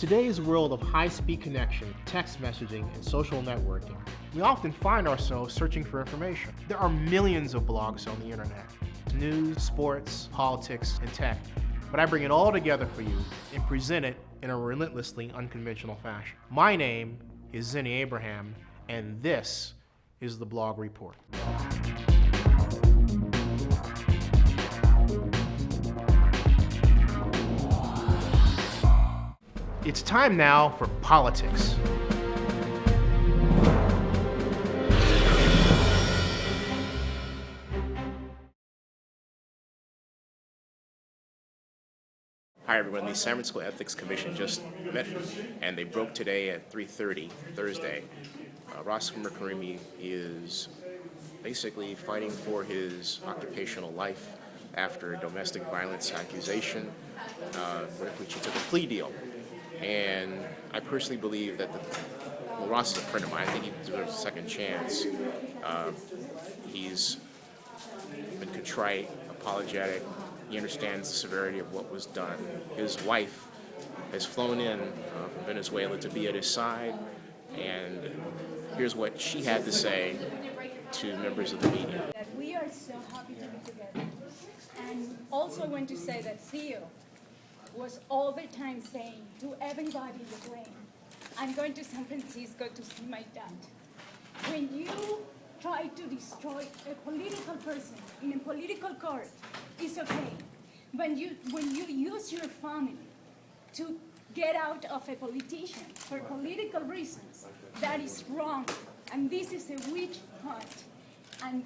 today's world of high-speed connection, text messaging, and social networking, we often find ourselves searching for information. There are millions of blogs on the internet. News, sports, politics, and tech. But I bring it all together for you and present it in a relentlessly unconventional fashion. My name is Zenny Abraham, and this is the Blog Report. It's time now for politics. Hi everyone, the San Francisco Ethics Commission just met and they broke today at 3:30 Thursday. Ross Mirkarimi is basically fighting for his occupational life after a domestic violence accusation, which he took a plea deal. And I personally believe that Ross is a friend of mine. I think he deserves a second chance. He's been contrite, apologetic. He understands the severity of what was done. His wife has flown in from Venezuela to be at his side, and here's what she had to say to members of the media. We are so happy to be together. And also I want to say that Theo was all the time saying to everybody in the plane, I'm going to San Francisco to see my dad. When you try to destroy a political person in a political court, it's okay. When you use your family to get out of a politician for political reasons, that is wrong. And this is a witch hunt. And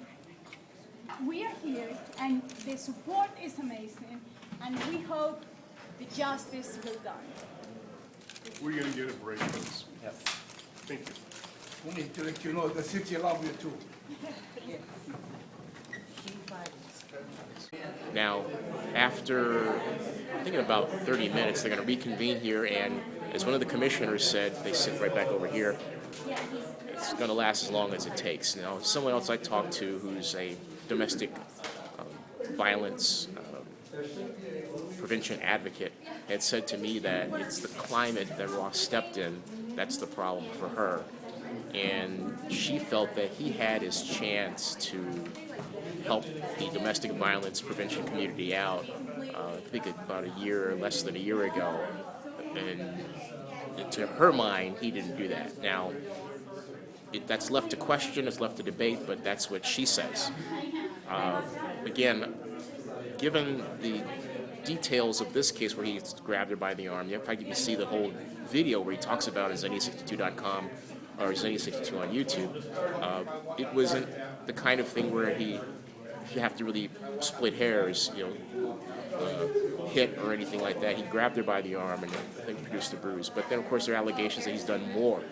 we are here, and the support is amazing, and we hope the justice will be done. We're going to get a break, please. Yes. Thank you. We need to let you know the city loves you too. Now, after I think in about 30 minutes, they're going to reconvene here, and as one of the commissioners said, they sit right back over here. It's going to last as long as it takes. Now, someone else I talked to who's a domestic violence prevention advocate had said to me that it's the climate that Ross stepped in that's the problem for her. And she felt that he had his chance to help the domestic violence prevention community out, I think about less than a year ago. And to her mind, he didn't do that. Now, that's left to question, it's left to debate, but that's what she says. Again, given the details of this case where he grabbed her by the arm, in fact, you can see the whole video where he talks about it at Zenny62.com or Zenny62 on YouTube. It wasn't the kind of thing where you have to really split hairs, hit or anything like that. He grabbed her by the arm and I think produced a bruise. But then, of course, there are allegations that he's done more.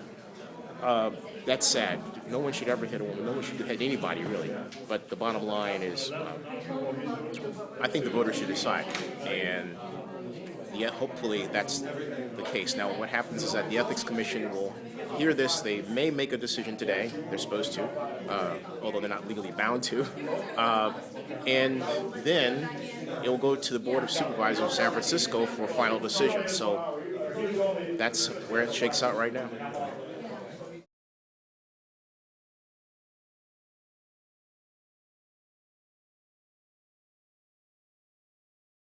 That's sad. No one should ever hit a woman. No one should hit anybody, really. But the bottom line is, I think the voters should decide. And yet, hopefully, that's the case. Now, what happens is that the Ethics Commission will hear this. They may make a decision today. They're supposed to, although they're not legally bound to. And then it will go to the Board of Supervisors of San Francisco for a final decision. So that's where it shakes out right now.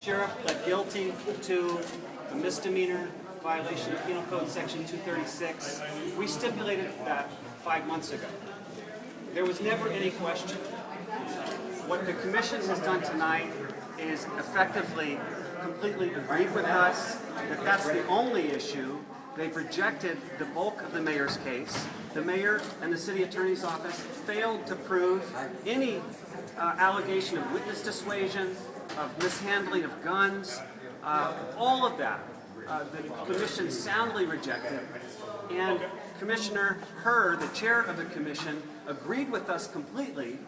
Sheriff pled guilty to a misdemeanor violation of Penal Code Section 236. We stipulated that 5 months ago. There was never any question. What the commission has done tonight is effectively completely agreed with us that that's the only issue. They've rejected the bulk of the mayor's case. The mayor and the city attorney's office failed to prove any allegation of witness dissuasion, of mishandling of guns, all of that. The commission soundly rejected. And Commissioner Herr, the chair of the commission, agreed with us completely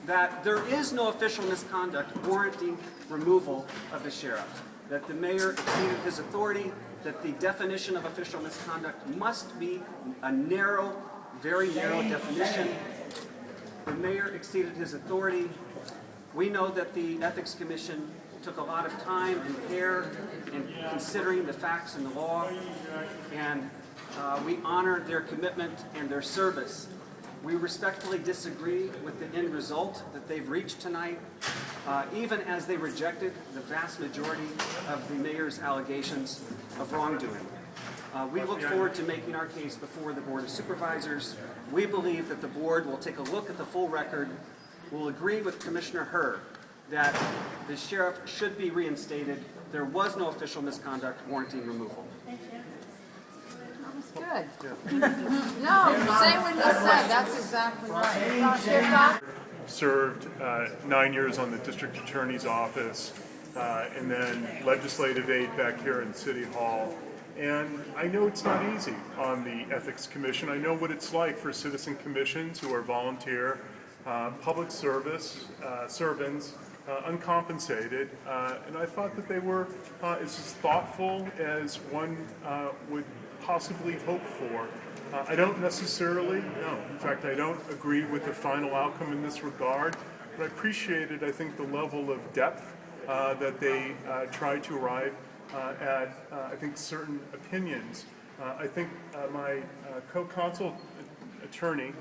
that there is no official misconduct warranting removal of the sheriff, that the mayor exceeded his authority, that the definition of official misconduct must be a narrow, very narrow definition. The mayor exceeded his authority. We know that the Ethics Commission took a lot of time and care in considering the facts and the law, and we honor their commitment and their service. We respectfully disagree with the end result that they've reached tonight, even as they rejected the vast majority of the mayor's allegations of wrongdoing. We look forward to making our case before the Board of Supervisors. We believe that the board will take a look at the full record, will agree with Commissioner Herr that the sheriff should be reinstated. There was no official misconduct warranting removal. Good. No, say what he said, that's exactly right. Served 9 years on the district attorney's office and then legislative aide back here in City Hall. And I know it's not easy on the Ethics Commission. I know what it's like for citizen commissions who are volunteer, public service servants, uncompensated. And I thought that they were as thoughtful as one would possibly hope for. I don't necessarily, no, in fact, I don't agree with the final outcome in this regard, but I appreciated, I think, the level of depth that they tried to arrive at, I think, certain opinions. I think my co-counsel attorney,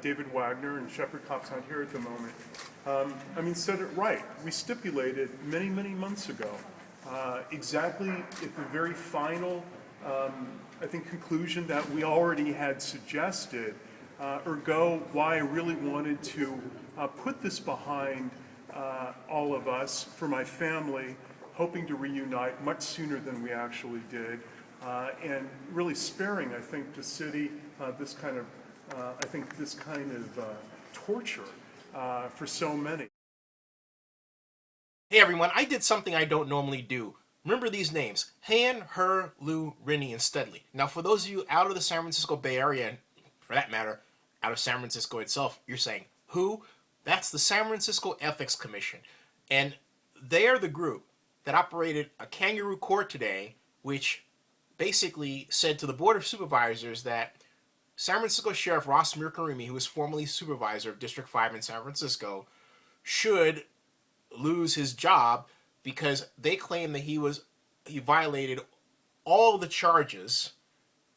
David Wagner, and Shepard Kopp's not here at the moment, said it right. We stipulated many, many months ago, exactly at the very final I think conclusion that we already had suggested, ergo why I really wanted to put this behind all of us for my family, hoping to reunite much sooner than we actually did, and really sparing, I think, the city this kind of, torture for so many. Hey everyone, I did something I don't normally do. Remember these names: Han, Her, Lou, Rennie, and Steadley. Now, for those of you out of the San Francisco Bay Area, and for that matter, out of San Francisco itself, you're saying, who? That's the San Francisco Ethics Commission. And they are the group that operated a Kangaroo court today, which basically said to the Board of Supervisors that San Francisco Sheriff Ross Mirkarimi, who was formerly supervisor of District 5 in San Francisco, should lose his job because they claim that he violated all the charges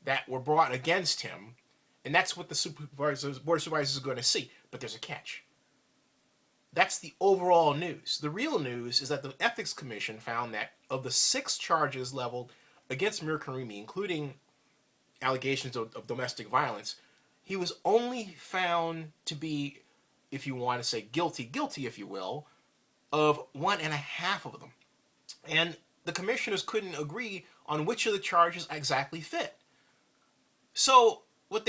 that were brought against him, and that's what the Board of Supervisors is going to see. But there's a catch. That's the overall news. The real news is that the Ethics Commission found that of the 6 charges leveled against Mirkarimi, including allegations of domestic violence, he was only found to be, if you want to say guilty if you will, of 1.5 of them. And the commissioners couldn't agree on which of the charges exactly fit. So what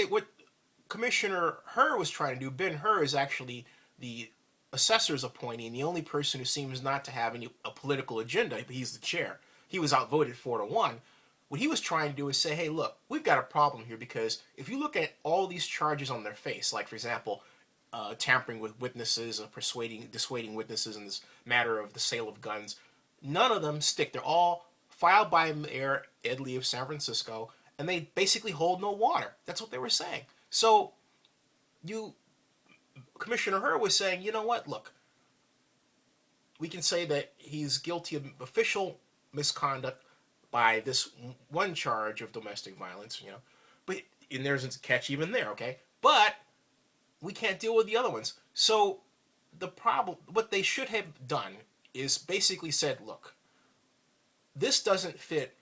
Commissioner Herr was trying to do, Ben Herr is actually the assessor's appointee and the only person who seems not to have a political agenda. He's the chair. He was outvoted 4-1. What he was trying to do is say, hey, look, we've got a problem here because if you look at all these charges on their face, like, for example, tampering with witnesses, dissuading witnesses in this matter of the sale of guns, none of them stick. They're all filed by Mayor Ed Lee of San Francisco, and they basically hold no water. That's what they were saying. So Commissioner Herr was saying, you know what, look, we can say that he's guilty of official misconduct by this one charge of domestic violence, and there's a catch even there, okay? But we can't deal with the other ones. So the problem, what they should have done is basically said, look, this doesn't fit.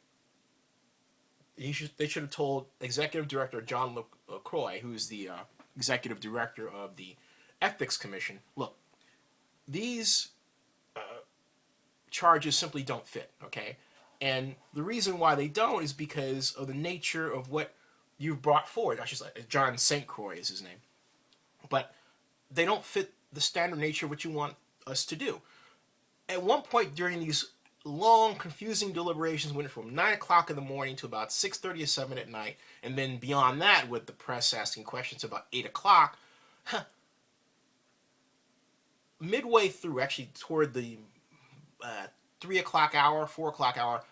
They should have told Executive Director John LaCroix, who's the Executive Director of the Ethics Commission, look, these charges simply don't fit, okay? And the reason why they don't is because of the nature of what you've brought forward. John St. Croix is his name. But they don't fit the standard nature of what you want us to do. At one point during these long, confusing deliberations, went from 9 o'clock in the morning to about 6:30 or 7 at night, and then beyond that, with the press asking questions about 8 o'clock, midway through, actually toward the 3 o'clock hour, 4 o'clock hour,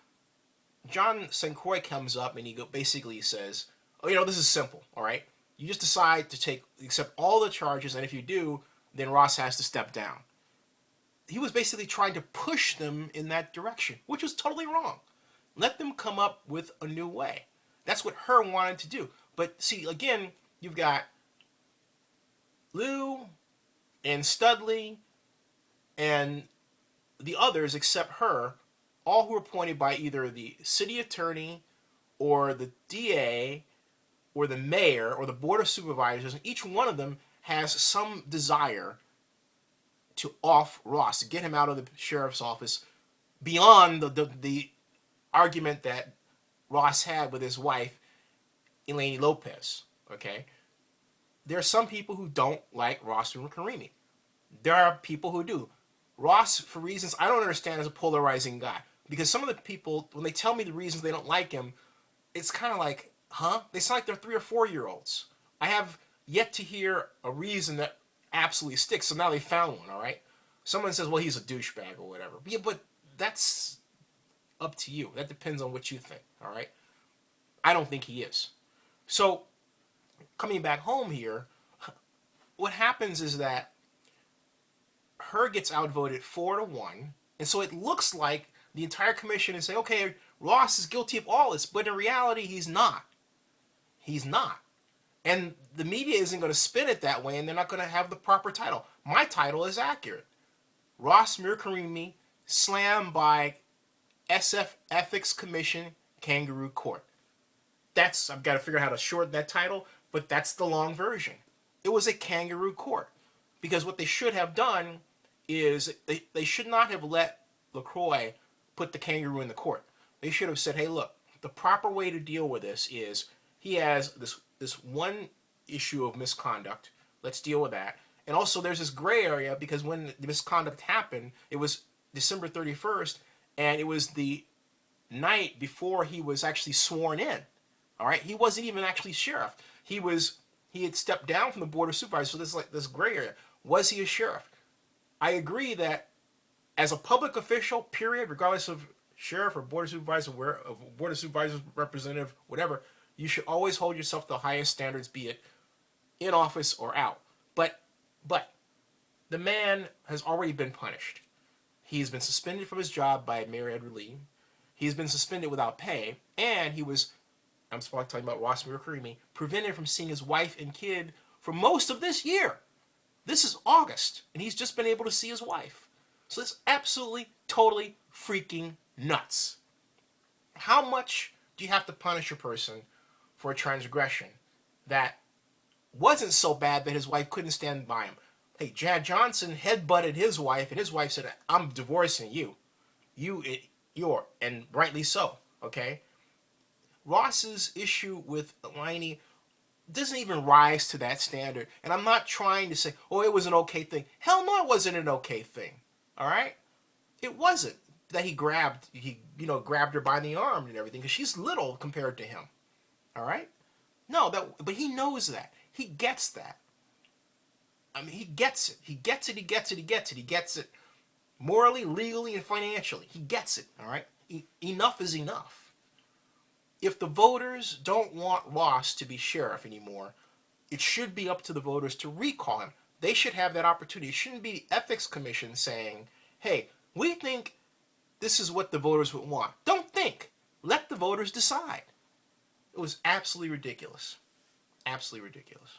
John St. Croix comes up and he basically says, oh, this is simple, all right? You just decide to accept all the charges, and if you do, then Ross has to step down. he was basically trying to push them in that direction, which was totally wrong. Let them come up with a new way. That's what her wanted to do. But see, again, you've got Lou and Studley and the others except her, all who were appointed by either the city attorney or the DA or the mayor or the board of supervisors, and each one of them has some desire to off Ross, to get him out of the sheriff's office beyond the argument that Ross had with his wife, Elaine Lopez, okay? There are some people who don't like Ross Mirkarimi. There are people who do. Ross, for reasons I don't understand, is a polarizing guy. Because some of the people, when they tell me the reasons they don't like him, it's kind of like, huh? They sound like they're 3 or 4-year-olds. I have yet to hear a reason that absolutely sticks, so now they found one, all right? Someone says, well, he's a douchebag or whatever. Yeah, but that's up to you. That depends on what you think, all right? I don't think he is. So, coming back home here, what happens is that her gets outvoted 4-1, and so it looks like the entire commission is saying, okay, Ross is guilty of all this, but in reality, he's not. He's not. And the media isn't going to spin it that way, and they're not going to have the proper title. My title is accurate. Ross Mirkarimi, slammed by SF Ethics Commission, Kangaroo Court. I've got to figure out how to shorten that title, but that's the long version. It was a Kangaroo Court. Because what they should have done is they should not have let LaCroix put the kangaroo in the court. They should have said, hey, look, the proper way to deal with this is he has this one issue of misconduct. Let's deal with that. And also there's this gray area because when the misconduct happened, it was December 31st, and it was the night before he was actually sworn in. All right? He wasn't even actually sheriff. He had stepped down from the board of supervisors, so there's like this gray area. Was he a sheriff? I agree that as a public official, period, regardless of sheriff or board of supervisors, representative, whatever, you should always hold yourself to the highest standards, be it in office or out. But the man has already been punished. He's been suspended from his job by Mayor Edward Lee. He's been suspended without pay, and he was, I'm talking about Ross Mirkarimi, prevented from seeing his wife and kid for most of this year. This is August, and he's just been able to see his wife. So it's absolutely, totally freaking nuts. How much do you have to punish a person for a transgression that wasn't so bad that his wife couldn't stand by him? Hey, Chad Johnson headbutted his wife, and his wife said, I'm divorcing you. You're, and rightly so, okay? Ross's issue with Elaine doesn't even rise to that standard. And I'm not trying to say, oh, it was an okay thing. Hell no, it wasn't an okay thing. All right? It wasn't that he grabbed her by the arm and everything, because she's little compared to him. All right? No, but he knows that. He gets that. I mean, he gets it. He gets it, he gets it, he gets it. He gets it morally, legally, and financially. He gets it, all right? Enough is enough. If the voters don't want Ross to be sheriff anymore, it should be up to the voters to recall him. They should have that opportunity. It shouldn't be the Ethics Commission saying, hey, we think this is what the voters would want. Don't think. Let the voters decide. It was absolutely ridiculous. Absolutely ridiculous.